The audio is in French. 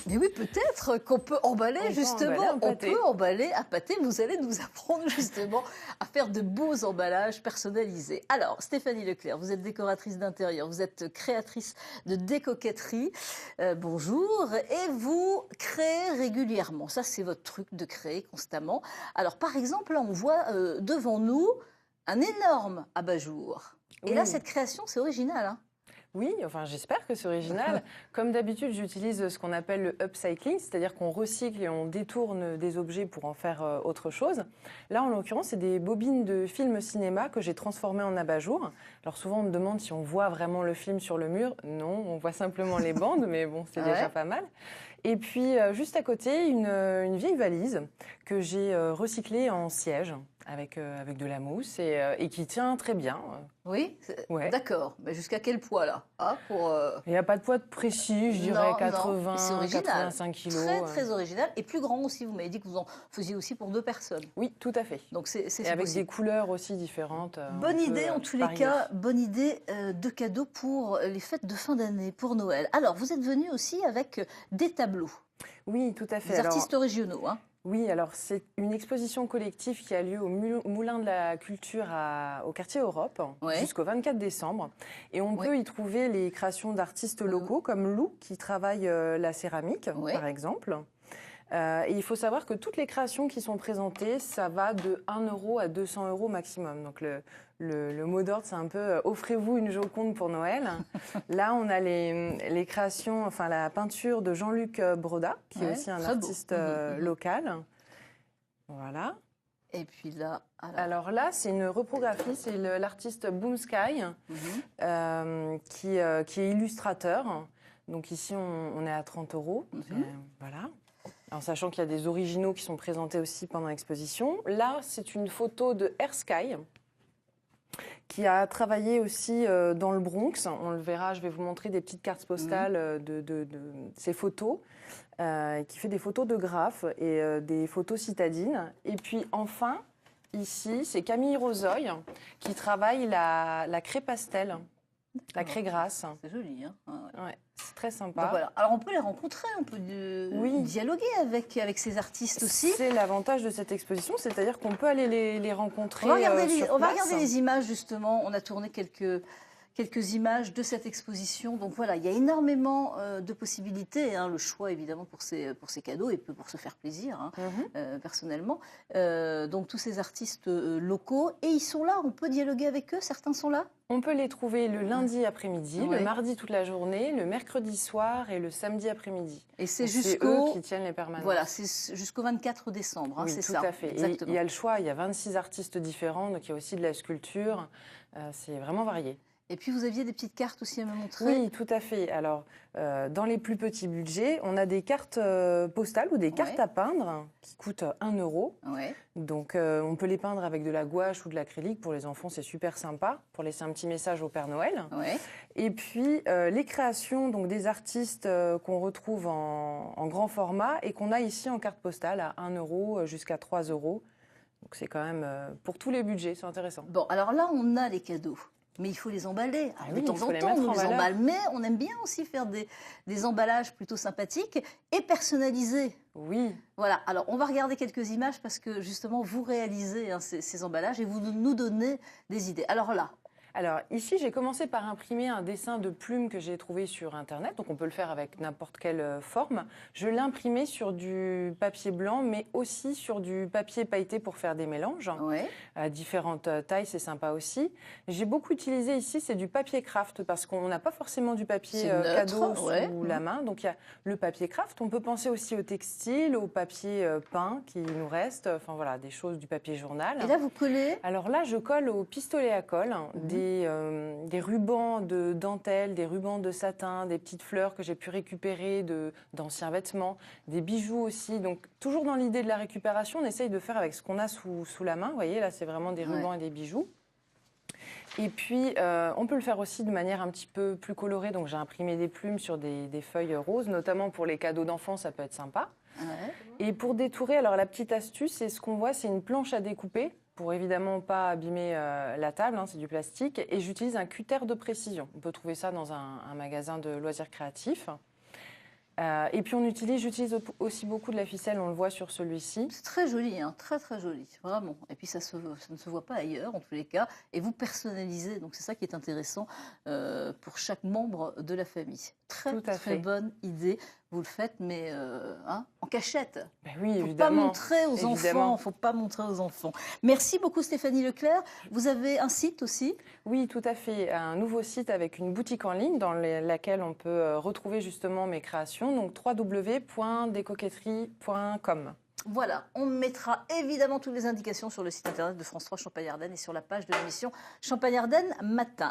Mais oui, peut-être qu'on peut emballer justement, on peut emballer un pâté. Vous allez nous apprendre justement à faire de beaux emballages personnalisés. Alors, Stéphanie Leclerc, vous êtes décoratrice d'intérieur, vous êtes créatrice de décoquetterie. Bonjour. Et vous créez régulièrement. Ça, c'est votre truc de créer constamment. Alors, par exemple, là, on voit devant nous un énorme abat-jour. Et là, cette création, c'est original, hein. Oui, enfin j'espère que c'est original. Comme d'habitude, j'utilise ce qu'on appelle le upcycling, c'est-à-dire qu'on recycle et on détourne des objets pour en faire autre chose. Là, en l'occurrence, c'est des bobines de film cinéma que j'ai transformées en abat-jour. Alors souvent, on me demande si on voit vraiment le film sur le mur. Non, on voit simplement les bandes, mais bon, c'est déjà pas mal. Et puis, juste à côté, une vieille valise que j'ai recyclée en siège avec de la mousse et qui tient très bien. Oui, d'accord. Mais jusqu'à quel poids, là, Il n'y a pas de poids précis, je dirais 80, 85 kilos. Très, très original. Et plus grand aussi, vous m'avez dit que vous en faisiez aussi pour 2 personnes. Oui, tout à fait. Donc c'est et avec des couleurs aussi différentes. Bonne idée, en tous les cas, bonne idée de cadeau pour les fêtes de fin d'année, pour Noël. Alors, vous êtes venu aussi avec des tableaux. Oui, tout à fait. Des artistes régionaux, hein. Oui, alors c'est une exposition collective qui a lieu au Moulin de la Culture au quartier Europe jusqu'au 24 décembre. Et on peut y trouver les créations d'artistes locaux comme Lou qui travaille la céramique, par exemple. Et il faut savoir que toutes les créations qui sont présentées, ça va de 1 € à 200 € maximum. Donc le mot d'ordre, c'est un peu offrez-vous une Joconde pour Noël. Là, on a les créations, enfin la peinture de Jean-Luc Broda, qui est aussi un artiste local. Voilà. Et puis là, alors là, c'est une reprographie, c'est l'artiste Boom Sky, qui est illustrateur. Donc ici, on est à 30 €. Voilà. En sachant qu'il y a des originaux qui sont présentés aussi pendant l'exposition. Là, c'est une photo de Air Sky, qui a travaillé aussi dans le Bronx. On le verra, je vais vous montrer des petites cartes postales de ses photos, qui fait des photos de graphes et des photos citadines. Et puis enfin, ici, c'est Camille Rosoy qui travaille la craie pastel. La craie grasse. C'est joli, hein. Ouais, c'est très sympa. Donc voilà. Alors on peut les rencontrer, on peut dialoguer avec ces artistes aussi. C'est l'avantage de cette exposition, c'est-à-dire qu'on peut aller les rencontrer. On va regarder les images justement. On a tourné quelques images de cette exposition. Donc voilà, il y a énormément de possibilités. Hein, le choix évidemment pour ces cadeaux et pour se faire plaisir, hein, personnellement. Donc tous ces artistes locaux. Et ils sont là, on peut dialoguer avec eux, certains sont là. On peut les trouver le lundi après-midi, le mardi toute la journée, le mercredi soir et le samedi après-midi. Et c'est eux qui tiennent les permanences. Voilà, c'est jusqu'au 24 décembre, hein, oui, c'est tout ça. À fait. Il y a le choix, il y a 26 artistes différents, donc il y a aussi de la sculpture, c'est vraiment varié. Et puis vous aviez des petites cartes aussi à me montrer. Oui, tout à fait. Alors, dans les plus petits budgets, on a des cartes postales ou des cartes à peindre qui coûtent 1 €. Donc, on peut les peindre avec de la gouache ou de l'acrylique. Pour les enfants, c'est super sympa pour laisser un petit message au Père Noël. Et puis, les créations donc, des artistes qu'on retrouve en grand format et qu'on a ici en carte postale à 1 € jusqu'à 3 €. Donc, c'est quand même pour tous les budgets, c'est intéressant. Bon, alors là, on a les cadeaux. Mais il faut les emballer. Alors, de temps en temps, on les emballe. Mais on aime bien aussi faire des emballages plutôt sympathiques et personnalisés. Oui. Voilà. Alors, on va regarder quelques images parce que, justement, vous réalisez ces emballages et vous nous donnez des idées. Alors là. Alors ici, j'ai commencé par imprimer un dessin de plume que j'ai trouvé sur Internet. Donc on peut le faire avec n'importe quelle forme. Je l'ai imprimé sur du papier blanc, mais aussi sur du papier pailleté pour faire des mélanges. À différentes tailles, c'est sympa aussi. J'ai beaucoup utilisé ici, c'est du papier craft, parce qu'on n'a pas forcément du papier cadeau sous la main. Donc il y a le papier craft. On peut penser aussi au textile, au papier peint qui nous reste. Enfin voilà, des choses du papier journal. Et là, vous collez? Alors là, je colle au pistolet à colle des rubans de dentelle, des rubans de satin, des petites fleurs que j'ai pu récupérer d'anciens vêtements, des bijoux aussi. Donc, toujours dans l'idée de la récupération, on essaye de faire avec ce qu'on a sous la main. Vous voyez, là, c'est vraiment des rubans et des bijoux. Et puis, on peut le faire aussi de manière un petit peu plus colorée. Donc, j'ai imprimé des plumes sur des feuilles roses, notamment pour les cadeaux d'enfants, ça peut être sympa. Et pour détourer, alors la petite astuce, c'est ce qu'on voit, c'est une planche à découper pour évidemment pas abîmer la table, hein, c'est du plastique. Et j'utilise un cutter de précision. On peut trouver ça dans un magasin de loisirs créatifs. Et puis j'utilise aussi beaucoup de la ficelle, on le voit sur celui-ci. C'est très joli, hein, très très joli, vraiment. Et puis ça ne se voit pas ailleurs en tous les cas. Et vous personnalisez, donc c'est ça qui est intéressant pour chaque membre de la famille. Très bonne idée. Vous le faites, mais en cachette. Ben oui, évidemment. Il ne faut pas montrer aux enfants. Faut pas montrer aux enfants. Merci beaucoup Stéphanie Leclerc. Vous avez un site aussi? Oui, tout à fait. Un nouveau site avec une boutique en ligne dans laquelle on peut retrouver justement mes créations. Donc www.decoquetteries.com. Voilà, on mettra évidemment toutes les indications sur le site internet de France 3 Champagne-Ardenne et sur la page de l'émission Champagne-Ardenne Matin.